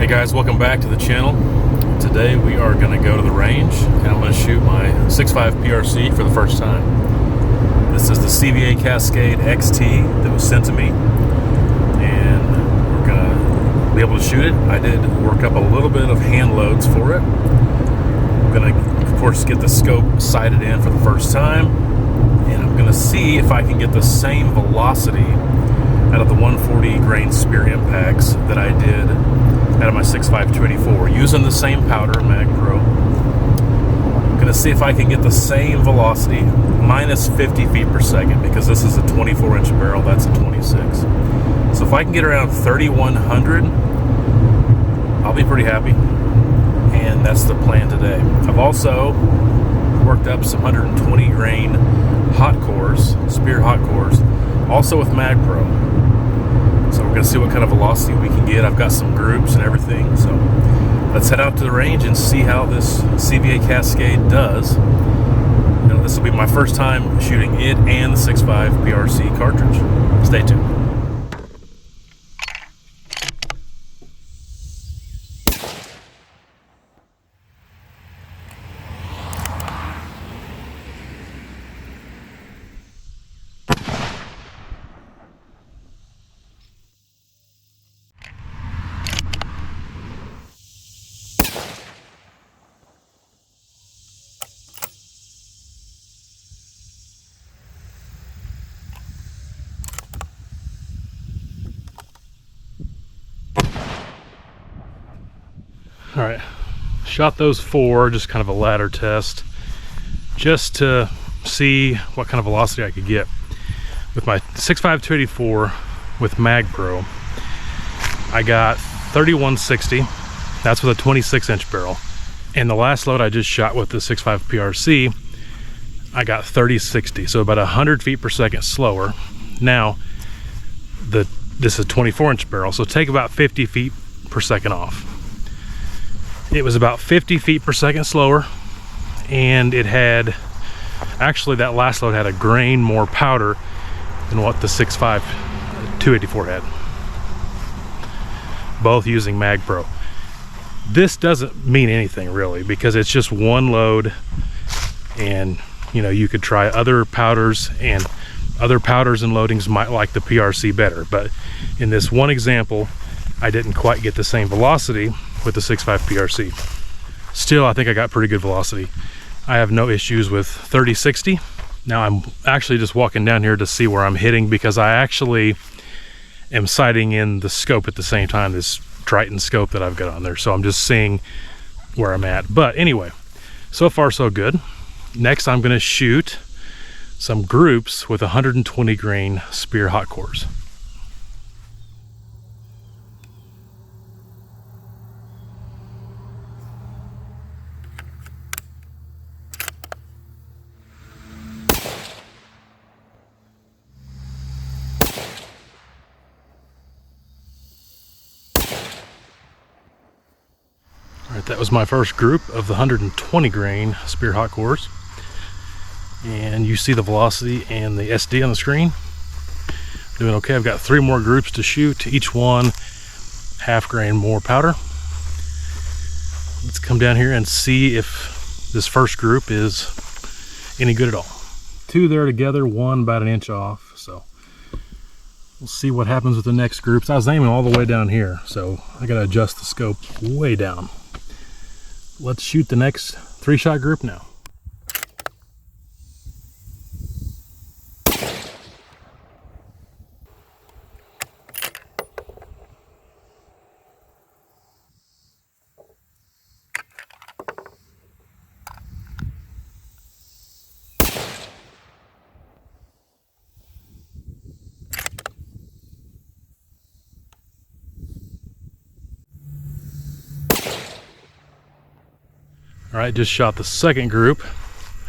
Hey guys, welcome back to the channel. Today we are going to go to the range and I'm going to shoot my 6.5 PRC for the first time. This is the CVA Cascade XT that was sent to me and we're going to be able to shoot it. I did work up a little bit of hand loads for it. I'm going to, of course, get the scope sighted in for the first time and I'm going to see if I can get the same velocity out of the 140 grain Speer impacts that I did out of my 6.5 284 using the same powder, Mag Pro. I'm going to see if I can get the same velocity minus 50 feet per second because this is a 24-inch barrel, that's a 26. So if I can get around 3,100, I'll be pretty happy. And that's the plan today. I've also worked up some 120 grain Hot-Cors, Speer Hot-Cors, also with Mag Pro. So we're going to see what kind of velocity we can get. I've got some groups and everything. So let's head out to the range and see how this CVA Cascade does. You know, this will be my first time shooting it and the 6.5 PRC cartridge. Stay tuned. All right, shot those 4, just kind of a ladder test, just to see what kind of velocity I could get. With my 6.5 284 with Mag Pro, I got 3160, that's with a 26-inch barrel. And the last load I just shot with the 6.5 PRC, I got 3060, so about 100 feet per second slower. Now, this is a 24-inch barrel, so take about 50 feet per second off. It was about 50 feet per second slower, and it had, actually that last load had a grain more powder than what the 6.5 284 had. Both using Mag Pro. This doesn't mean anything really because it's just one load, and you know, you could try other powders and loadings might like the PRC better, but in this one example I didn't quite get the same velocity with the 6.5 PRC. Still, I think I got pretty good velocity. I have no issues with 3060. Now I'm actually just walking down here to see where I'm hitting because I actually am sighting in the scope at the same time, this Triton scope that I've got on there. So I'm just seeing where I'm at. But anyway, so far so good. Next I'm gonna shoot some groups with 120 grain Speer Hot-Cors. Alright, that was my first group of the 120 grain Speer Hot-Cors. And you see the velocity and the SD on the screen. Doing okay. I've got 3 more groups to shoot, each one half grain more powder. Let's come down here and see if this first group is any good at all. 2 there together, 1 about an inch off. So we'll see what happens with the next groups. I was aiming all the way down here, so I gotta adjust the scope way down. Let's shoot the next 3-shot group now. All right, just shot the second group,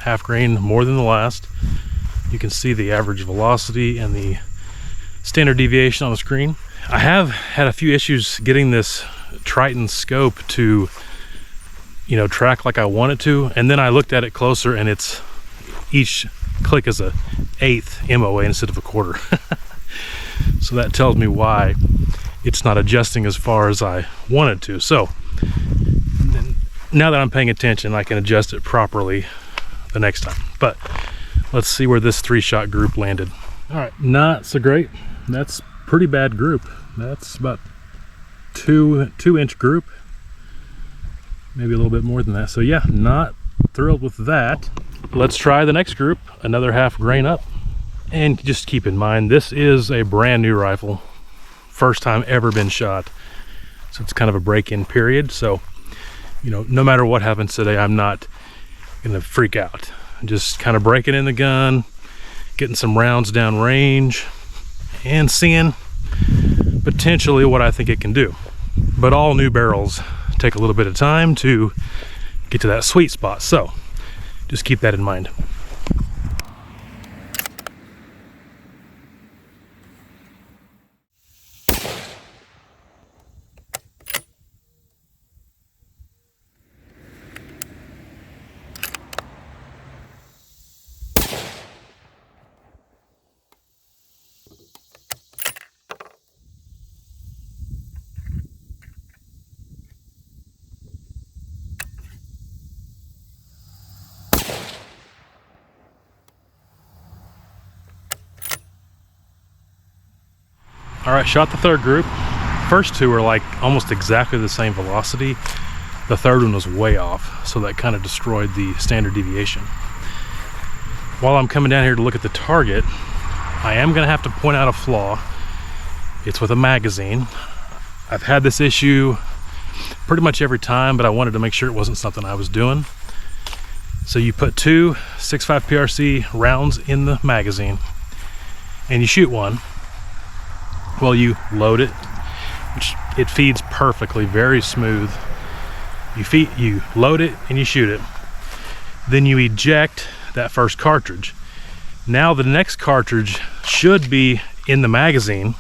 half grain more than the last. You can see the average velocity and the standard deviation on the screen. I have had a few issues getting this Triton scope to, you know, track like I want it to. And then I looked at it closer and it's, each click is a 1/8 MOA instead of a 1/4. So that tells me why it's not adjusting as far as I wanted to. So now that I'm paying attention, I can adjust it properly the next time. But let's see where this 3-shot group landed. All right, not so great. That's pretty bad group. That's about 2-inch group, maybe a little bit more than that. So yeah, not thrilled with that. Let's try the next group, another half grain up. And just keep in mind, this is a brand new rifle, first time ever been shot. So it's kind of a break-in period. So, you know, no matter what happens today, I'm not gonna freak out. I'm just kind of breaking in the gun, getting some rounds down range, and seeing potentially what I think it can do. But all new barrels take a little bit of time to get to that sweet spot. So just keep that in mind. All right, shot the third group. First two are like almost exactly the same velocity. The third one was way off, so that kind of destroyed the standard deviation. While I'm coming down here to look at the target, I am gonna have to point out a flaw. It's with a magazine. I've had this issue pretty much every time, but I wanted to make sure it wasn't something I was doing. So you put 2 6.5 PRC rounds in the magazine and you shoot one. Well, you load it, which it feeds perfectly, very smooth. You load it and you shoot it. Then you eject that first cartridge. Now the next cartridge should be in the magazine,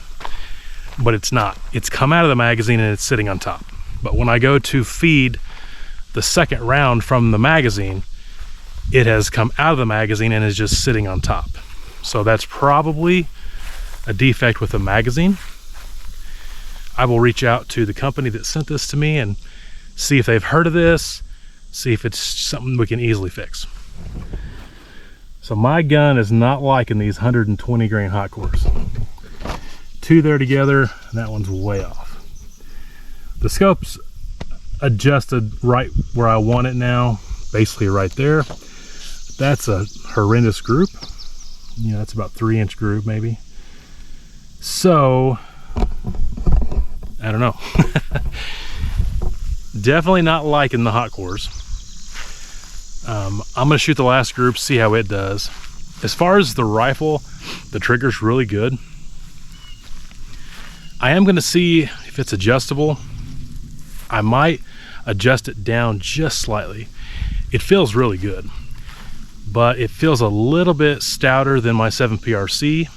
but it's not. It's come out of the magazine and it's sitting on top. But when I go to feed the second round from the magazine, it has come out of the magazine and is just sitting on top. So that's probably a defect with the magazine. I will reach out to the company that sent this to me and see if they've heard of this, see if it's something we can easily fix. So my gun is not liking these 120 grain Hot-Cors. 2 there together, and that one's way off. The scope's adjusted right where I want it now, basically right there. That's a horrendous group. You know, that's about 3-inch group maybe. So, I don't know. Definitely not liking the Hot-Cors. I'm gonna shoot the last group, see how it does. As far as the rifle, the trigger's really good. I am gonna see if it's adjustable. I might adjust it down just slightly. It feels really good, but it feels a little bit stouter than my 7 PRC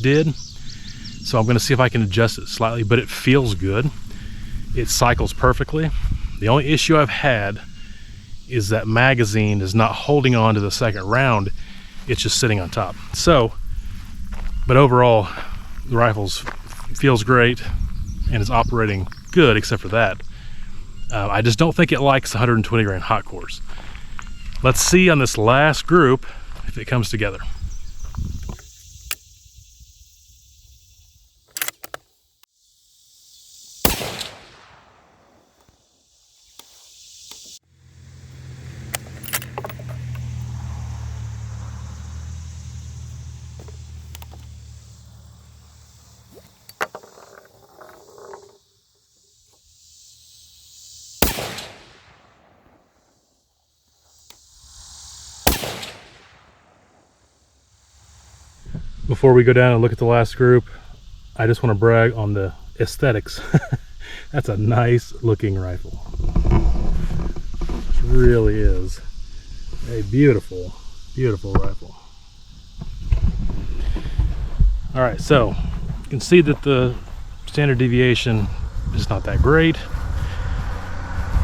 did. So I'm gonna see if I can adjust it slightly, but it feels good. It cycles perfectly. The only issue I've had is that magazine is not holding on to the second round. It's just sitting on top. So, but overall, the rifle feels great and is operating good except for that. I just don't think it likes 120 grain Hot-Cors. Let's see on this last group if it comes together. Before we go down and look at the last group, I just want to brag on the aesthetics. That's a nice looking rifle. It really is a beautiful, beautiful rifle. All right, so you can see that the standard deviation is not that great.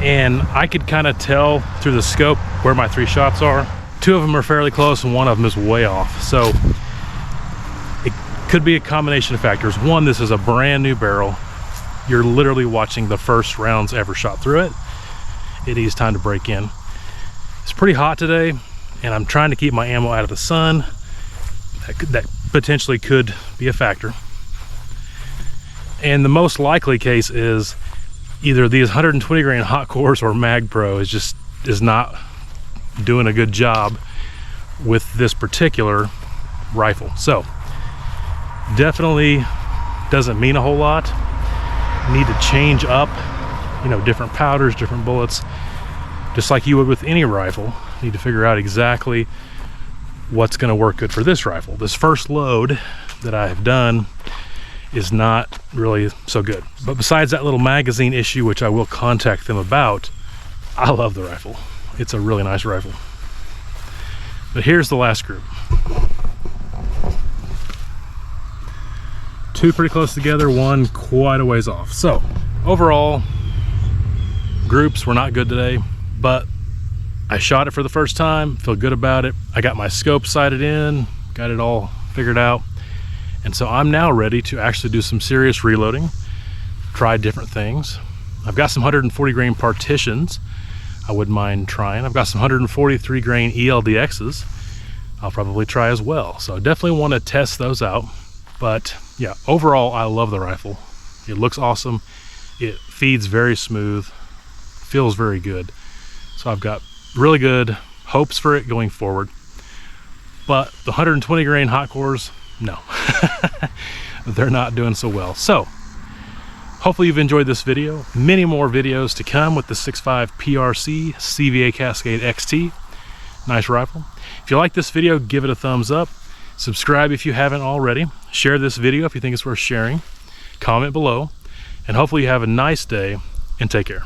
And I could kind of tell through the scope where my 3 shots are. 2 of them are fairly close and 1 of them is way off. So it Could be a combination of factors. One, this is a brand new barrel. You're literally watching the first rounds ever shot through it. It needs time to break in. It's pretty hot today, and I'm trying to keep my ammo out of the sun. That potentially could be a factor. And the most likely case is either these 120 grain Hot-Cors or Mag Pro is not doing a good job with this particular rifle. So definitely doesn't mean a whole lot. Need to change up, different powders, different bullets, just like you would with any rifle. Need to figure out exactly what's going to work good for this rifle. This first load that I have done is not really so good. But besides that little magazine issue, which I will contact them about, I love the rifle. It's a really nice rifle. But here's the last group. Two pretty close together, one quite a ways off. So overall, groups were not good today, but I shot it for the first time, feel good about it. I got my scope sighted in, got it all figured out. And so I'm now ready to actually do some serious reloading, try different things. I've got some 140 grain partitions I wouldn't mind trying. I've got some 143 grain ELDXs I'll probably try as well. So I definitely want to test those out. But yeah, overall, I love the rifle. It looks awesome. It feeds very smooth, feels very good. So I've got really good hopes for it going forward. But the 120 grain Hot-Cors, no, they're not doing so well. So hopefully you've enjoyed this video. Many more videos to come with the 6.5 PRC CVA Cascade XT. Nice rifle. If you like this video, give it a thumbs up. Subscribe if you haven't already. Share this video if you think it's worth sharing. Comment below. And hopefully you have a nice day and take care.